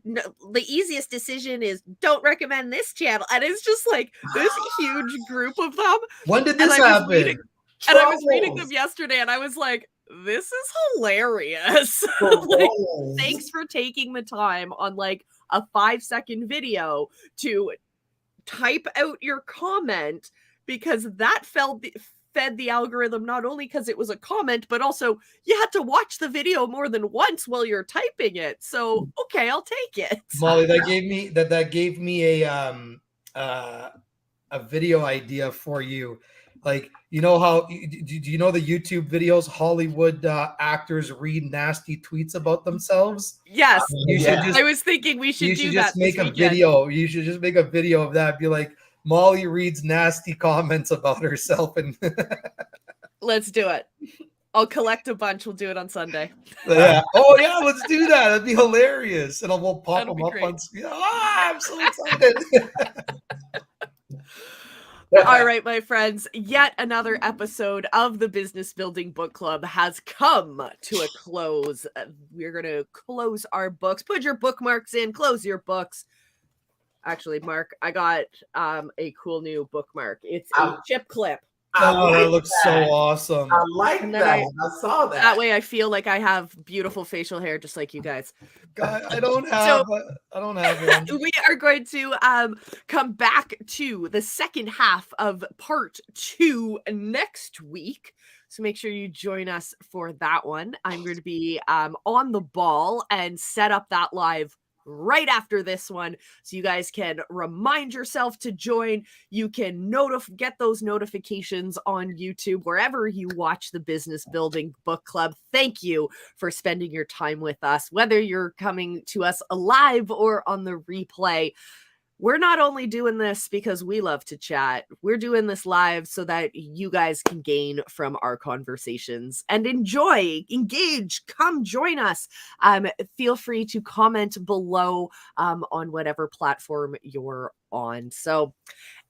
The easiest decision is don't recommend this channel. And it's just like this huge group of them. When did this happen? And I was reading them yesterday and I was like, this is hilarious. Like, thanks for taking the time on like a 5-second video to type out your comment, because that fed the algorithm, not only because it was a comment, but also you had to watch the video more than once while you're typing it. So, okay, I'll take it. Molly, that gave me a video idea for you. Like, you know how, do you know the YouTube videos, Hollywood actors read nasty tweets about themselves? Yes. I was thinking we should do that. Make a video. You should just make a video of that. Be like, Molly reads nasty comments about herself. And let's do it. I'll collect a bunch. We'll do it on Sunday. Yeah. Oh yeah, let's do that. That'd be hilarious. And we'll pop them up great. on screen. I'm so excited. All right, my friends, yet another episode of the Business Building Book Club has come to a close. We're going to close our books. Put your bookmarks in, close your books. Actually, Mark, I got a cool new bookmark. It's a chip clip. Oh, that looks so awesome. I like that. I saw that. That way I feel like I have beautiful facial hair just like you guys. God, I don't have one. We are going to come back to the second half of part 2 next week. So make sure you join us for that one. I'm going to be on the ball and set up that live right after this one, so you guys can remind yourself to join. You can get those notifications on YouTube wherever you watch the Business Building Book Club. Thank you for spending your time with us, whether you're coming to us live or on the replay. We're not only doing this because we love to chat, we're doing this live so that you guys can gain from our conversations and engage, come join us. Feel free to comment below on whatever platform you're on. So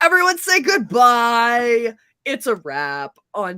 everyone say goodbye. It's a wrap on